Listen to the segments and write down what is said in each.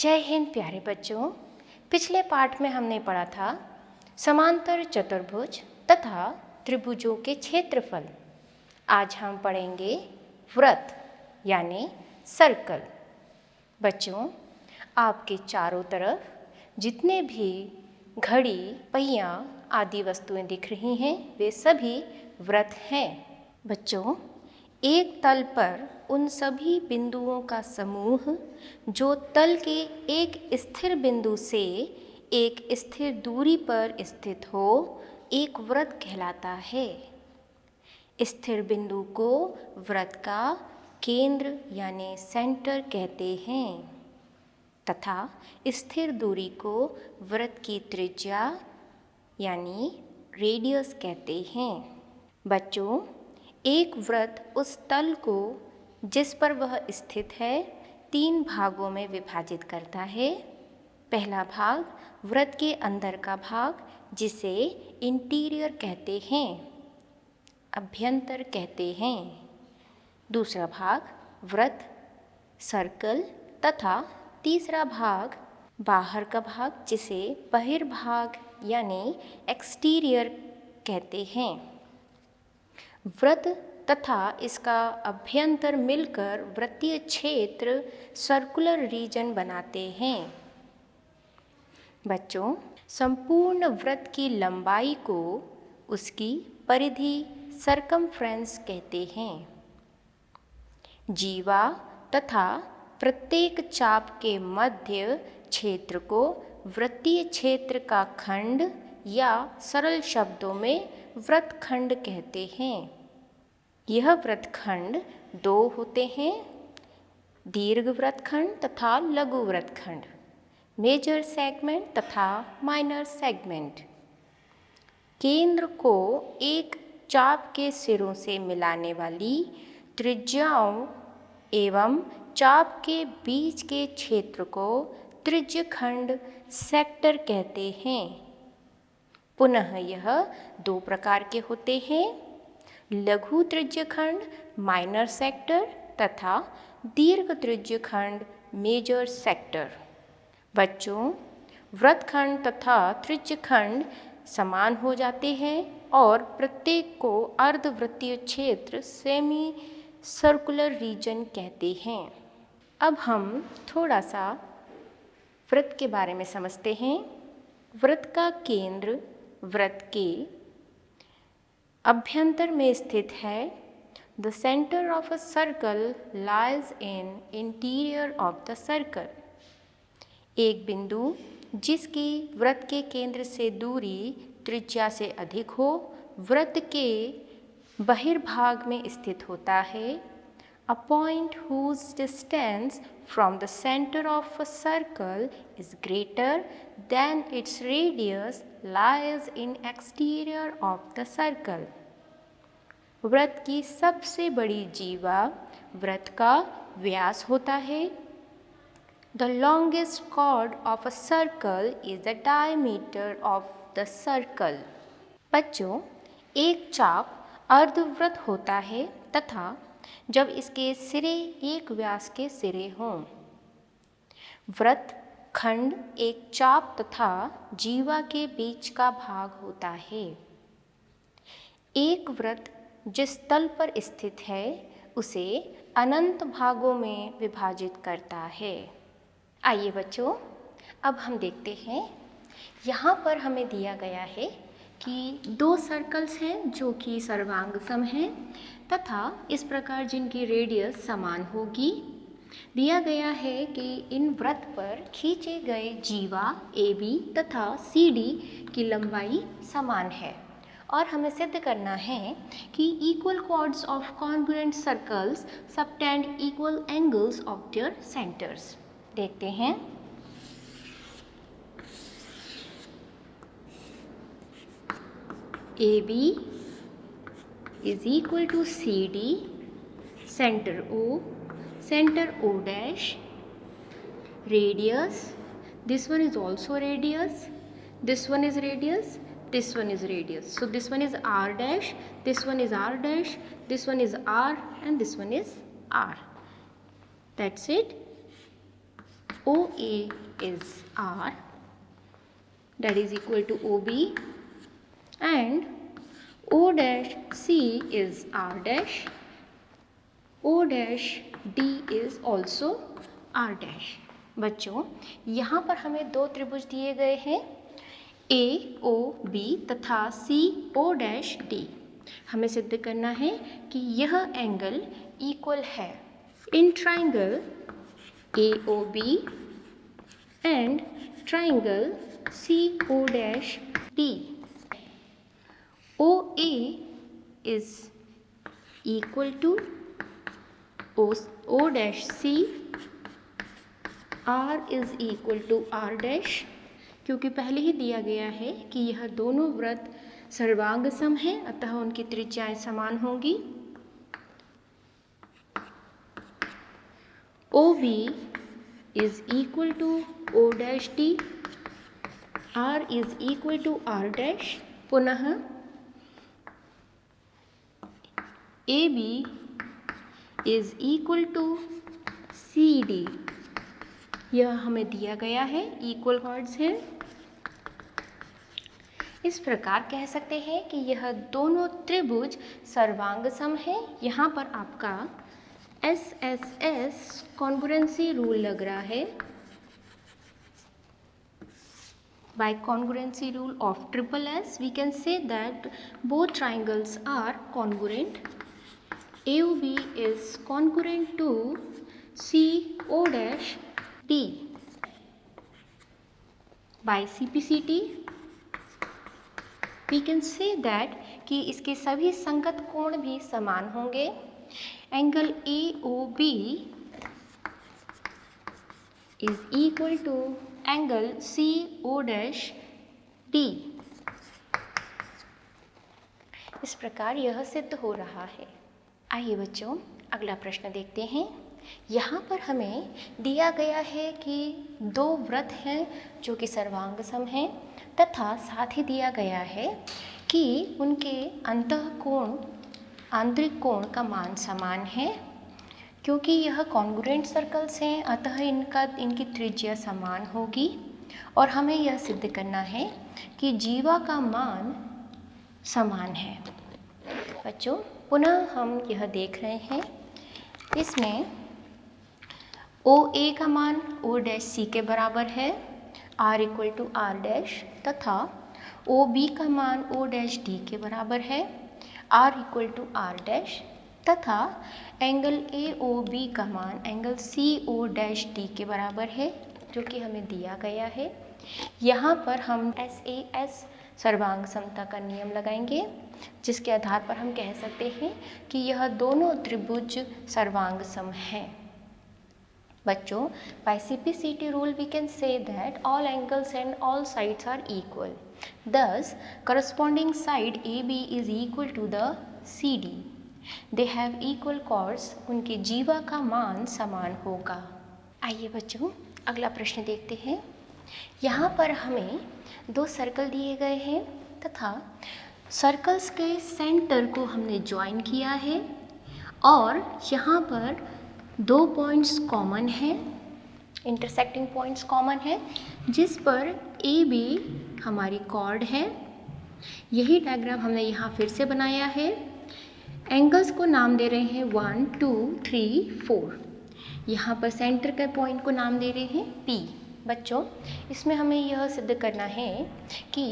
जय हिंद प्यारे बच्चों। पिछले पाठ में हमने पढ़ा था समांतर चतुर्भुज तथा त्रिभुजों के क्षेत्रफल। आज हम पढ़ेंगे वृत्त यानी सर्कल। बच्चों, आपके चारों तरफ जितने भी घड़ी, पहिया आदि वस्तुएं दिख रही हैं वे सभी वृत्त हैं। बच्चों, एक तल पर उन सभी बिंदुओं का समूह जो तल के एक स्थिर बिंदु से एक स्थिर दूरी पर स्थित हो एक वृत्त कहलाता है। स्थिर बिंदु को वृत्त का केंद्र यानी सेंटर कहते हैं तथा स्थिर दूरी को वृत्त की त्रिज्या यानी रेडियस कहते हैं। बच्चों, एक वृत्त उस तल को जिस पर वह स्थित है 3 भागों में विभाजित करता है। पहला भाग वृत्त के अंदर का भाग जिसे इंटीरियर कहते हैं, अभ्यंतर कहते हैं। दूसरा भाग वृत्त, सर्कल तथा तीसरा भाग बाहर का भाग जिसे बहिर्भाग यानी एक्सटीरियर कहते हैं। वृत्त तथा इसका अभ्यंतर मिलकर वृत्तीय क्षेत्र सर्कुलर रीजन बनाते हैं। बच्चों, संपूर्ण वृत्त की लंबाई को उसकी परिधि सरकमफ्रेंस कहते हैं। जीवा तथा प्रत्येक चाप के मध्य क्षेत्र को वृत्तीय क्षेत्र का खंड या सरल शब्दों में वृत्तखंड कहते हैं। यह वृत्तखंड 2 होते हैं, दीर्घ वृत्तखंड तथा लघु वृत्तखंड, मेजर सेगमेंट तथा माइनर सेगमेंट। केंद्र को एक चाप के सिरों से मिलाने वाली त्रिज्याओं एवं चाप के बीच के क्षेत्र को त्रिज्यखंड सेक्टर कहते हैं। पुनः यह 2 प्रकार के होते हैं, लघु त्रिज्यखंड माइनर सेक्टर तथा दीर्घ त्रिज्यखंड मेजर सेक्टर। बच्चों, वृत्तखंड तथा त्रिज्यखंड समान हो जाते हैं और प्रत्येक को अर्धवृत्तीय क्षेत्र सेमी सर्कुलर रीजन कहते हैं। अब हम थोड़ा सा वृत्त के बारे में समझते हैं। वृत्त का केंद्र वृत्त के अभ्यंतर में स्थित है। The centre of a circle lies in interior of the circle. एक बिंदु जिसकी वृत्त के केंद्र से दूरी त्रिज्या से अधिक हो वृत्त के बहिर्भाग में स्थित होता है। A point whose distance from the center of a circle is greater than its radius lies in exterior of the circle. वृत्त की सबसे बड़ी जीवा वृत्त का व्यास होता है। The longest chord of a circle is the diameter of the circle. बच्चों, एक चाप अर्धवृत्त होता है तथा जब इसके सिरे एक व्यास के सिरे हों। वृत्त खंड एक चाप तथा जीवा के बीच का भाग होता है। एक वृत्त जिस तल पर स्थित है उसे अनंत भागों में विभाजित करता है। आइए बच्चों, अब हम देखते हैं। यहाँ पर हमें दिया गया है कि 2 सर्कल्स हैं जो कि सर्वांग सम हैं तथा इस प्रकार जिनकी रेडियस समान होगी। दिया गया है कि इन वृत्त पर खींचे गए जीवा AB तथा CD की लंबाई समान है और हमें सिद्ध करना है कि equal chords of congruent circles subtend equal angles of their centres. देखते हैं। AB is equal to CD, center O dash, radius, this one is also radius, this one is radius, this one is radius. So this one is R dash, this one is R dash, this one is R and this one is R. That's it. OA is R, that is equal to OB, and O dash C is R dash, O dash D is also R dash। बच्चों यहाँ पर हमें दो त्रिभुज दिए गए हैं AOB तथा CO'D। हमें सिद्ध करना है कि यह एंगल इक्वल है। In triangle AOB and triangle CO'D, OA is equal to O dash C, R is equal to R dash, क्योंकि पहले ही दिया गया है कि यह दोनों वृत्त सर्वांग सम हैं, अतः उनकी त्रिज्याएं समान होंगी। OB is equal to O dash D, R is equal to R dash, पुनः AB is equal to CD, यह हमें दिया गया है, इक्वल कॉर्ड्स हैं। इस प्रकार कह सकते हैं कि यह दोनों त्रिभुज सर्वांग सम है। यहाँ पर आपका SSS कॉन्ग्रुएंसी रूल लग रहा है। By congruency rule of SSS, we can say that both triangles are congruent. AOB is congruent to CO'D। By CPCT, we can say that कि इसके सभी संगत कोण भी समान होंगे। Angle AOB is equal to angle CO'D। इस प्रकार यह सिद्ध हो रहा है। आइए बच्चों अगला प्रश्न देखते हैं। यहाँ पर हमें दिया गया है कि दो वृत्त हैं जो कि सर्वांग सम हैं तथा साथ ही दिया गया है कि उनके अंतःकोण आंतरिक कोण का मान समान है। क्योंकि यह कॉन्ग्रुएंट सर्कल्स हैं अतः इनकी त्रिज्या समान होगी और हमें यह सिद्ध करना है कि जीवा का मान समान है। बच्चों पुनः हम यह देख रहे हैं, इसमें OA का मान O'C के बराबर है, R equal to R dash, तथा OB का मान O'D के बराबर है, R equal to R dash, तथा एंगल AOB का मान एंगल CO'D के बराबर है जो कि हमें दिया गया है। यहाँ पर हम SAS सर्वांग समता का नियम लगाएंगे जिसके आधार पर हम कह सकते हैं कि यह दोनों त्रिभुज सर्वांग सम हैं। बच्चों by CPCT rule we can say that all angles and all sides are equal. Thus corresponding side AB is equal to the CD. They have equal chords, उनकी जीवा का मान समान होगा। आइए बच्चों अगला प्रश्न देखते हैं। यहाँ पर हमें दो सर्कल दिए गए हैं तथा सर्कल्स के सेंटर को हमने ज्वाइन किया है और यहाँ पर दो पॉइंट्स कॉमन हैं, इंटरसेक्टिंग पॉइंट्स कॉमन है जिस पर AB हमारी कॉर्ड है। यही डायग्राम हमने यहाँ फिर से बनाया है। एंगल्स को नाम दे रहे हैं 1, 2, 3, 4। यहाँ पर सेंटर के पॉइंट को नाम दे रहे हैं P। बच्चों इसमें हमें यह सिद्ध करना है कि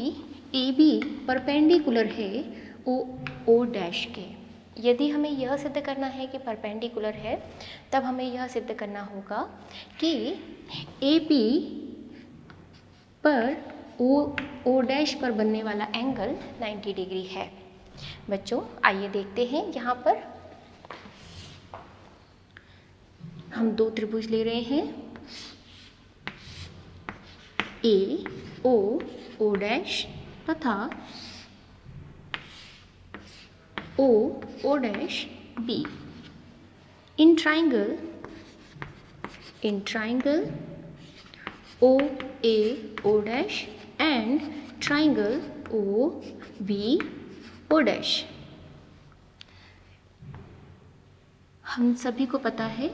AB परपेंडिकुलर है O डैश के। यदि हमें यह सिद्ध करना है कि परपेंडिकुलर है तब हमें यह सिद्ध करना होगा कि AP पर O डैश पर बनने वाला एंगल 90 डिग्री है। बच्चों आइए देखते हैं, यहाँ पर हम दो त्रिभुज ले रहे हैं O डैश तथा O dash B। In triangle O dash and triangle O dash. हम सभी को पता है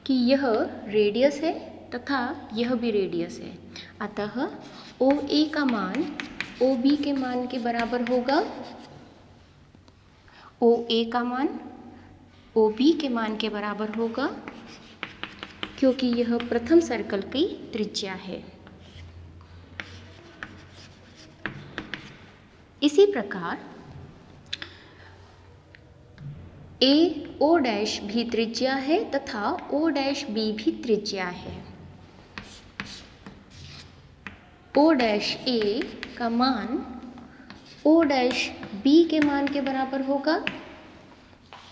कि यह रेडियस है तथा यह भी रेडियस है। अतः OA का मान OB के मान के बराबर होगा। OA का मान OB के मान के बराबर होगा, क्योंकि यह प्रथम सर्कल की त्रिज्या है। इसी प्रकार AO' भी त्रिज्या है तथा O'B भी त्रिज्या है। O'A का मान O'B के मान के बराबर होगा,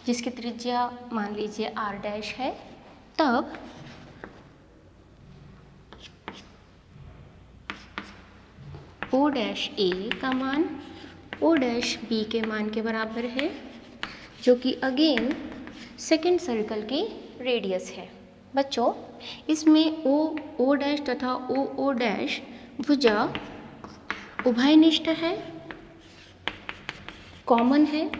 जिसकी त्रिज्या मान लीजिए R' है। तब O'A का मान O'B के मान के बराबर है, जो कि अगेन सेकेंड सर्कल की रेडियस है। बच्चों, इसमें O' तथा OO' भुजा उभयनिष्ठ है, कॉमन है।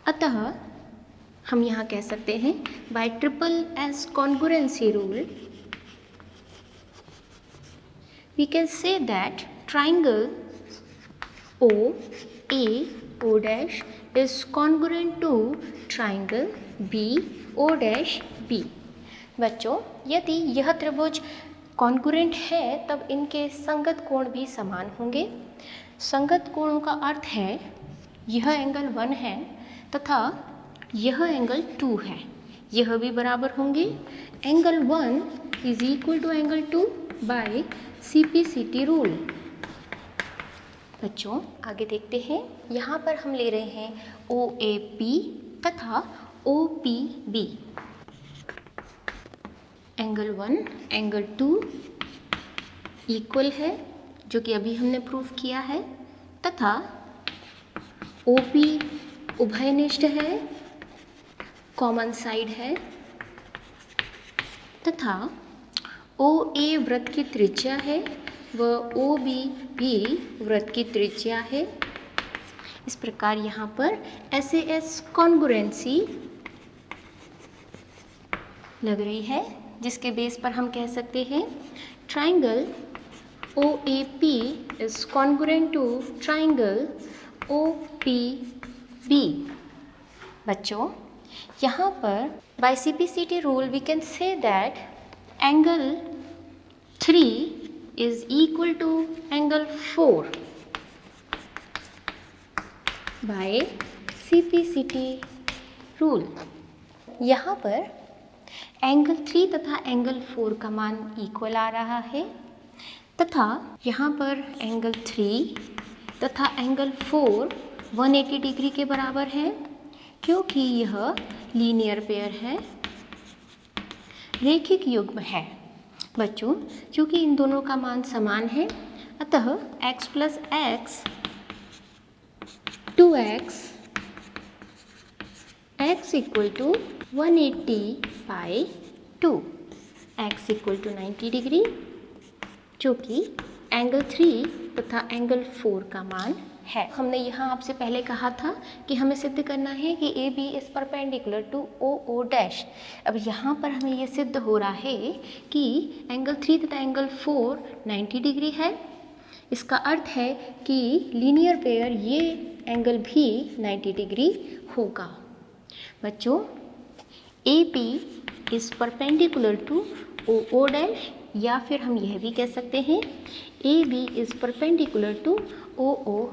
अतः हम यहाँ कह सकते हैं bye triple S congruency rule we can say that triangle OAO' is congruent to triangle BO'B। बच्चों, यदि यह त्रिभुज कॉन्ग्रुएंट है तब इनके संगत कोण भी समान होंगे। संगत कोणों का अर्थ है यह एंगल 1 है तथा यह एंगल 2 है, यह भी बराबर होंगे। Angle 1 is equal to angle 2 by CPCT rule. बच्चों, आगे देखते हैं। यहाँ पर हम ले रहे हैं OAP तथा OPB। एंगल 1 एंगल 2 इक्वल है, जो कि अभी हमने प्रूव किया है, तथा OP उभयनिष्ठ है, कॉमन साइड है, तथा OA वृत्त की त्रिज्या है व OB भी वृत्त की त्रिज्या है। इस प्रकार यहाँ पर SAS कॉन्ग्रुएंसी लग रही है, जिसके बेस पर हम कह सकते हैं triangle OAP is congruent to triangle OPB। बच्चों, यहाँ पर by CPCT rule we can say that angle 3 is equal to angle 4 by CPCT rule। यहाँ पर एंगल 3 तथा एंगल 4 का मान इक्वल आ रहा है, तथा यहाँ पर एंगल 3 तथा एंगल 4 180 डिग्री के बराबर है, क्योंकि यह लीनियर पेयर है, रेखिक युग्म है। बच्चों, चूँकि इन दोनों का मान समान है, अतः x plus x 2x x equal to 180 by 2, x equal to 90 degree, जो कि एंगल 3 तथा एंगल 4 का मान है। हमने यहाँ आपसे पहले कहा था कि हमें सिद्ध करना है कि AB is perpendicular to OO'। अब यहाँ पर हमें ये सिद्ध हो रहा है कि एंगल 3 तथा एंगल 4 90 डिग्री है। इसका अर्थ है कि लीनियर पेयर ये एंगल भी 90 डिग्री होगा। बच्चों, AB is perpendicular to OO', या फिर हम यह भी कह सकते हैं AB is perpendicular to OO'।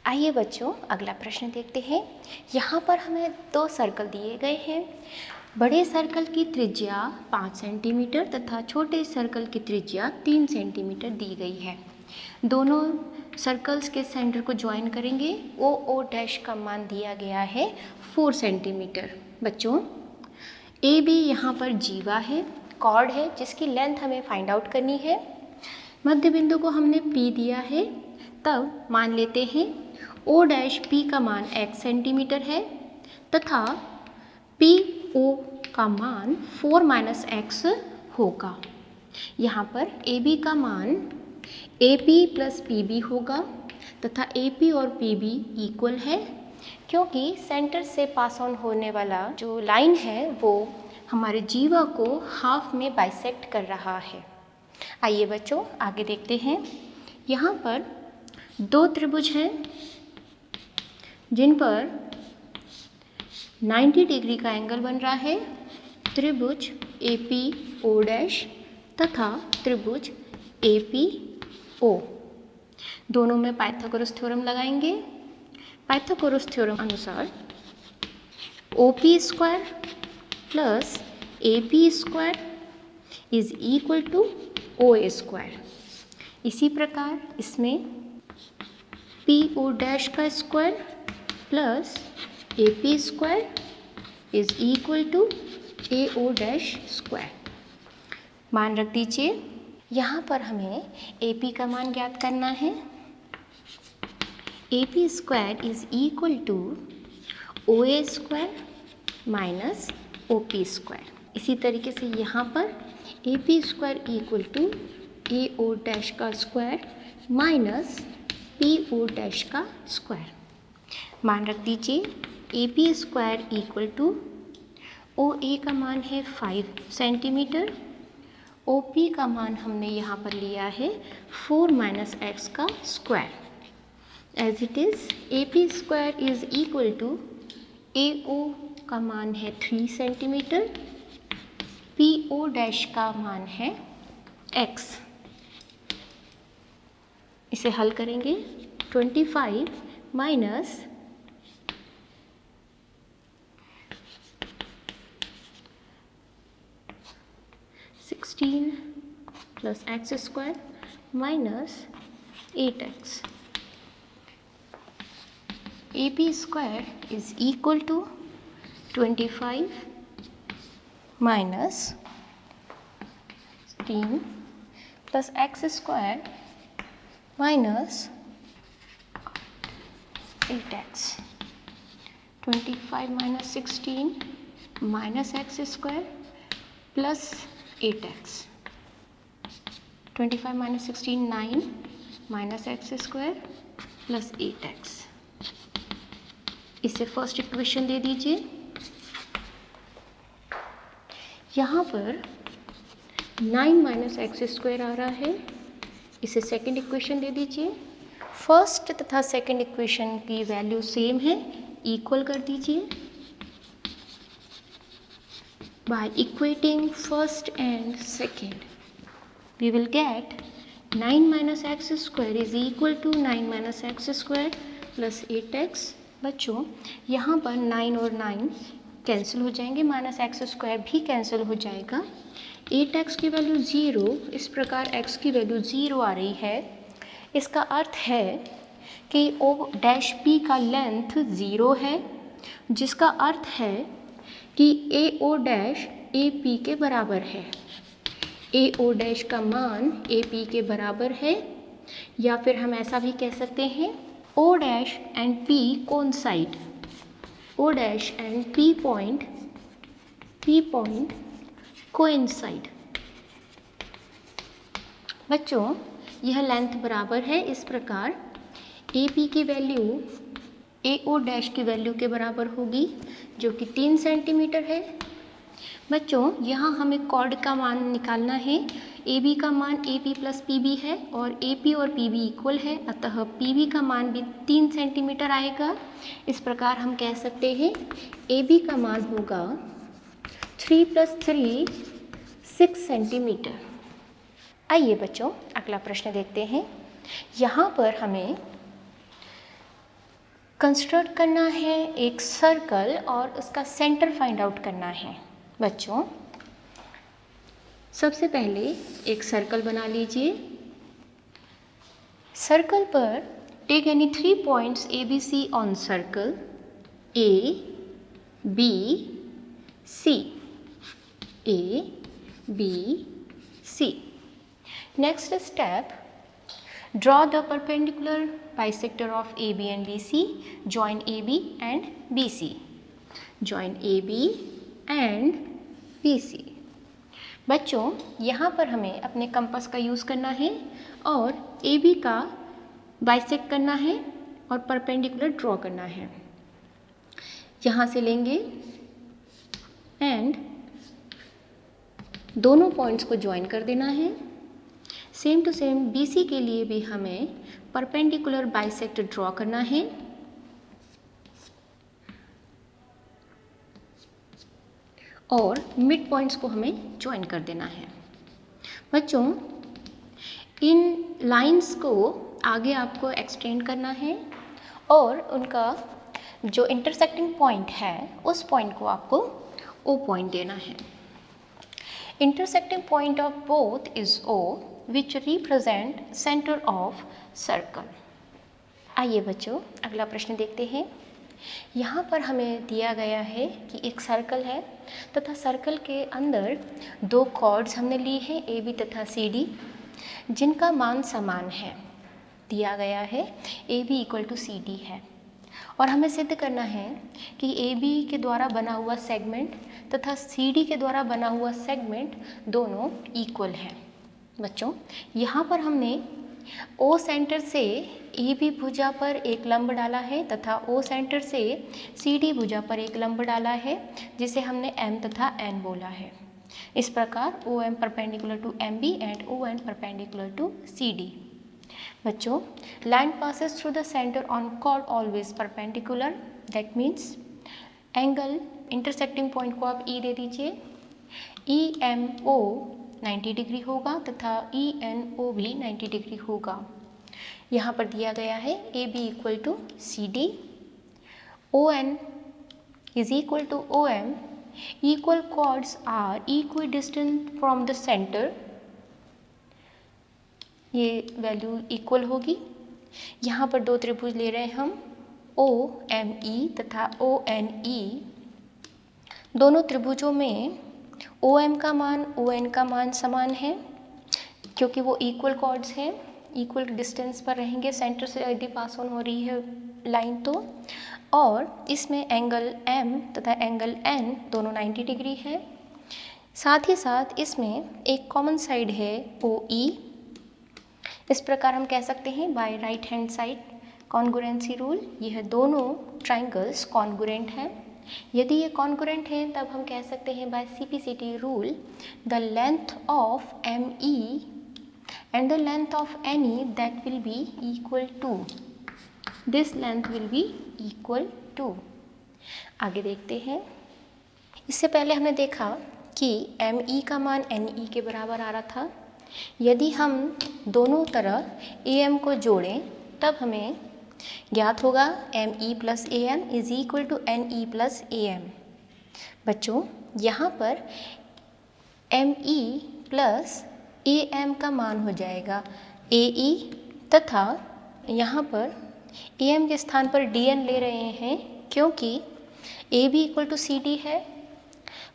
आइए बच्चों, अगला प्रश्न देखते हैं। यहाँ पर हमें 2 सर्कल दिए गए हैं। बड़े सर्कल की त्रिज्या 5 सेंटीमीटर तथा छोटे सर्कल की त्रिज्या 3 सेंटीमीटर दी गई है। दोनों सर्कल्स के सेंटर को ज्वाइन करेंगे। OO' का मान दिया गया है 4 सेंटीमीटर। बच्चों, AB यहाँ पर जीवा है, कॉर्ड है, जिसकी लेंथ हमें फाइंड आउट करनी है। मध्य बिंदु को हमने P दिया है, तब मान लेते हैं O'P का मान x सेंटीमीटर है तथा PO का मान 4 - x होगा। यहाँ पर AB का मान AP प्लस PB होगा तथा AP और PB इक्वल है, क्योंकि सेंटर से पास ऑन होने वाला जो लाइन है वो हमारे जीवा को हाफ में बाइसेक्ट कर रहा है। आइए बच्चों आगे देखते हैं। यहाँ पर दो त्रिभुज हैं जिन पर 90 डिग्री का एंगल बन रहा है। त्रिभुज APO डैश तथा त्रिभुज APO। दोनों में पाइथागोरस थ्योरम लगाएंगे। पाइथागोरस थ्योरम अनुसार OP square plus AP square is equal to OA square. इसी प्रकार इसमें PO डैश का square plus AP square is equal to AO dash square. मान रख दीजिए। यहाँ पर हमें AP का मान ज्ञात करना है। AP square is equal to OA square minus OP square. इसी तरीके से यहाँ पर AP square equal to AO dash का स्क्वायर माइनस PO डैश का स्क्वायर। मान रख दीजिए। AP square equal to OA का मान है 5 सेंटीमीटर। OP का मान हमने यहाँ पर लिया है 4 माइनस x का square. As it is AP square is equal to AO का मान है 3 सेंटीमीटर। PO डैश का मान है x। इसे हल करेंगे। 25 minus 16 plus x square minus 8x। AP square is equal to 25 minus 16 plus x square minus 8x। 25 minus 16 minus x square plus 8x। 25 minus 16 9 minus x square plus 8x। इसे first equation दे दीजिए। यहाँ पर 9 minus x square आ रहा है। इसे second equation दे दीजिए। First तथा second equation की वैल्यू सेम है, इक्वल कर दीजिए। By equating first and second, we will get 9 minus x square is equal to 9 minus x square plus 8x। बच्चों यहाँ पर 9 और 9 कैंसिल हो जाएंगे, माइनस एक्स स्क्वायर भी कैंसिल हो जाएगा। 8x की वैल्यू 0, इस प्रकार x की वैल्यू 0 आ रही है। इसका अर्थ है कि O डैश P का लेंथ 0 है, जिसका अर्थ है कि AO डैश AP के बराबर है। AO डैश का मान AP के बराबर है, या फिर हम ऐसा भी कह सकते हैं O dash and P coincide. O dash and P point coincide. बच्चों यह लेंथ बराबर है। इस प्रकार AP की वैल्यू AO डैश की वैल्यू के बराबर होगी, जो कि 3 सेंटीमीटर है। बच्चों यहाँ हमें कॉर्ड का मान निकालना है। AB का मान AP प्लस PB है और AP और PB इक्वल है, अतः PB का मान भी 3 सेंटीमीटर आएगा। इस प्रकार हम कह सकते हैं AB का मान होगा 3 + 3 6 सेंटीमीटर। आइए बच्चों अगला प्रश्न देखते हैं। यहाँ पर हमें कंस्ट्रक्ट करना है एक सर्कल और उसका सेंटर फाइंड आउट करना है। बच्चों सबसे पहले एक सर्कल बना लीजिए। सर्कल पर take any 3 points ABC on circle A, B, C। A, B, C। Next step, draw the perpendicular bisector of AB and BC. Join AB and BC. Join AB and BC। बच्चों यहाँ पर हमें अपने compass का use करना है और AB का बाइसेक्ट करना है और परपेंडिकुलर ड्रॉ करना है। यहाँ से लेंगे एंड दोनों पॉइंट्स को ज्वाइन कर देना है। सेम टू सेम BC के लिए भी हमें परपेंडिकुलर बाइसेक्टर ड्रॉ करना है और मिड पॉइंट्स को हमें ज्वाइन कर देना है। बच्चों, इन लाइंस को आगे आपको एक्सटेंड करना है और उनका जो इंटरसेक्टिंग पॉइंट है उस पॉइंट को आपको O पॉइंट देना है। Intersecting point of both is O which represent centre of circle. आइए बच्चों, अगला प्रश्न देखते हैं। यहाँ पर हमें दिया गया है कि एक सर्कल है तथा सर्कल के अंदर दो कॉर्ड्स हमने ली हैं AB तथा CD, जिनका मान समान है। दिया गया है AB = CD है और हमें सिद्ध करना है कि AB के द्वारा बना हुआ सेगमेंट तथा CD के द्वारा बना हुआ सेगमेंट दोनों इक्वल हैं। बच्चों, यहाँ पर हमने O सेंटर से AB भुजा पर एक लंब डाला है तथा O सेंटर से CD भुजा पर एक लंब डाला है, जिसे हमने M तथा N बोला है। इस प्रकार OM perpendicular to MB and ON perpendicular to CD। बच्चों, line passes through the centre on chord always perpendicular, that means angle intersecting point को आप E दे दीजिए। EMO 90 डिग्री होगा तथा ENO भी 90 डिग्री होगा। यहाँ पर दिया गया है AB = CD, ON = OM, equal chords are equidistant from the center। ये वैल्यू इक्वल होगी। यहाँ पर दो त्रिभुज ले रहे हैं हम OME तथा ONE। दोनों त्रिभुजों में OM का मान ON का मान समान है, क्योंकि वो इक्वल कॉर्ड्स हैं, इक्वल डिस्टेंस पर रहेंगे सेंटर से यदि पास ऑन हो रही है लाइन तो। और इसमें एंगल M तथा एंगल N दोनों 90 डिग्री है। साथ ही साथ इसमें एक कॉमन साइड है OE। इस प्रकार हम कह सकते हैं by right hand side congruency rule, यह दोनों ट्राइंगल्स कॉन्ग्रुएंट हैं। यदि ये कॉन्ग्रुएंट हैं तब हम कह सकते हैं by CPCT rule the length of ME and the length of NE that will be equal to, this length will be equal to। आगे देखते हैं। इससे पहले हमने देखा कि ME का मान NE के बराबर आ रहा था। यदि हम दोनों तरफ AM को जोड़ें तब हमें ज्ञात होगा ME + AM = NE + AM। बच्चों, यहाँ पर ME + AM का मान हो जाएगा AE तथा यहाँ पर AM के स्थान पर DN ले रहे हैं, क्योंकि AB = CD है।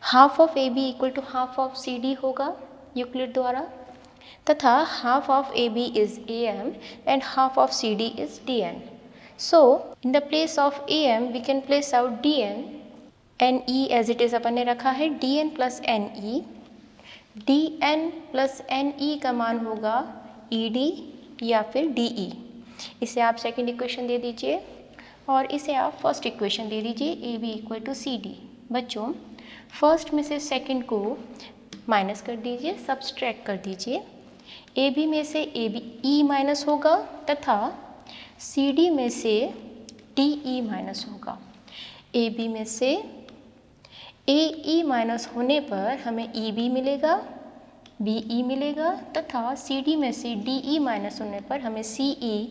Half of AB = half of CD होगा यूक्लिड द्वारा, तथा half of AB is AM and half of CD is DN। So in the place of AM we can place out DN, NE as it is अपन ने रखा है DN + NE। DN + NE का मान होगा ED या फिर DE। इसे आप सेकंड इक्वेशन दे दीजिए और इसे आप फर्स्ट इक्वेशन दे दीजिए AB = CD। बच्चों, फर्स्ट में से सेकंड को माइनस कर दीजिए, सब्सट्रैक्ट कर दीजिए। AB में से E माइनस होगा तथा CD में से DE माइनस होगा। AB में से AE माइनस होने पर हमें EB मिलेगा, BE मिलेगा तथा CD में से DE माइनस होने पर हमें CE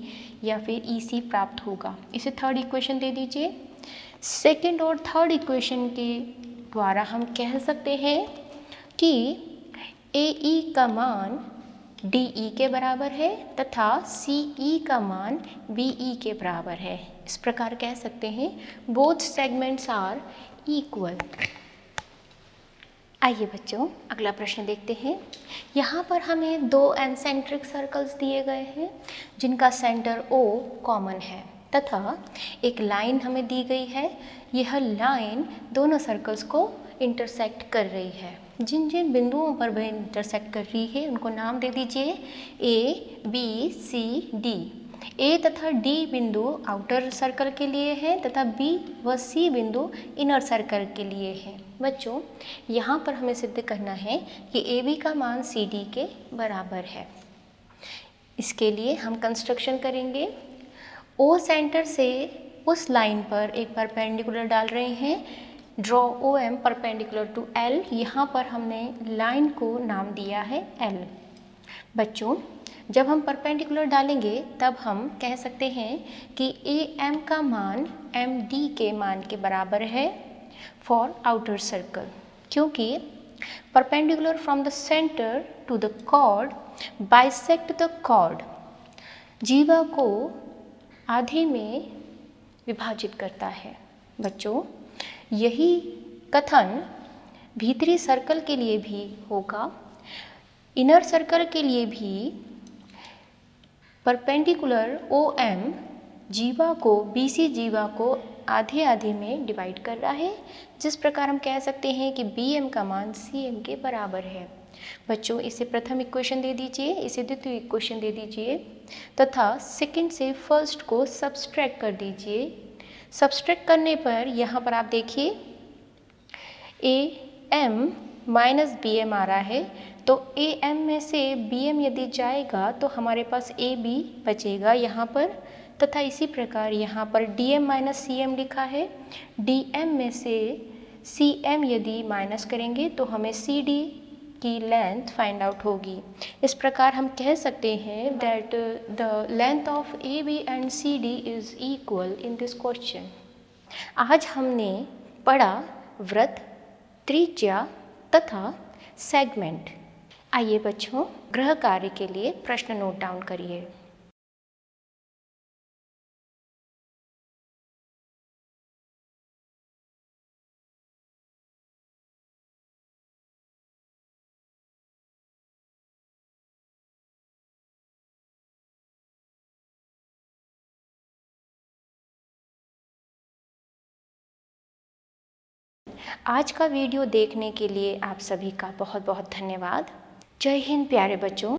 या फिर EC प्राप्त होगा। इसे थर्ड इक्वेशन दे दीजिए। सेकंड और थर्ड इक्वेशन के द्वारा हम कह सकते हैं कि AE का मान DE के बराबर है तथा CE का मान BE के बराबर है। इस प्रकार कह सकते हैं बोथ सेगमेंट्स आर इक्वल। आइए बच्चों, अगला प्रश्न देखते हैं। यहाँ पर हमें दो एनसेंट्रिक सर्कल्स दिए गए हैं जिनका सेंटर O कॉमन है तथा एक लाइन हमें दी गई है। यह लाइन दोनों सर्कल्स को इंटरसेक्ट कर रही है। जिन जिन बिंदुओं पर वह इंटरसेक्ट कर रही है उनको नाम दे दीजिए A, B, C, D। A तथा D बिंदु आउटर सर्कल के लिए है तथा B व C बिंदु इनर सर्कल के लिए है। बच्चों यहाँ पर हमें सिद्ध करना है कि AB का मान CD के बराबर है। इसके लिए हम कंस्ट्रक्शन करेंगे। O सेंटर से उस लाइन पर एक परपेंडिकुलर डाल रहे हैं। Draw OM perpendicular to L। यहाँ पर हमने लाइन को नाम दिया है L। बच्चों जब हम परपेंडिकुलर डालेंगे तब हम कह सकते हैं कि AM का मान MD के मान के बराबर है फॉर आउटर सर्कल, क्योंकि perpendicular from the centre to the chord bisect the chord, जीवा को आधे में विभाजित करता है। बच्चों यही कथन भीतरी सर्कल के लिए भी होगा। इनर सर्कल के लिए भी परपेंडिकुलर OM जीवा को BC जीवा को आधे आधे में डिवाइड कर रहा है, जिस प्रकार हम कह सकते हैं कि BM का मान CM के बराबर है। बच्चों इसे प्रथम इक्वेशन दे दीजिए, इसे द्वितीय इक्वेशन दे दीजिए तथा सेकंड से फर्स्ट को सब्सट्रैक्ट कर दीजिए। सब्सट्रैक्ट करने पर यहाँ पर आप देखिए AM माइनस BM आ रहा है, तो AM में से BM यदि जाएगा तो हमारे पास AB बचेगा यहाँ पर, तथा इसी प्रकार यहाँ पर DM माइनस CM लिखा है। DM में से CM यदि माइनस करेंगे तो हमें CD की लेंथ फाइंड आउट होगी। इस प्रकार हम कह सकते हैं that the length of AB and CD is equal in this question. आज हमने पढ़ा वृत्त, त्रिज्या तथा सेगमेंट। आइए बच्चों गृह कार्य के लिए प्रश्न नोट डाउन करिए। आज का वीडियो देखने के लिए आप सभी का बहुत बहुत धन्यवाद। जय हिंद प्यारे बच्चों।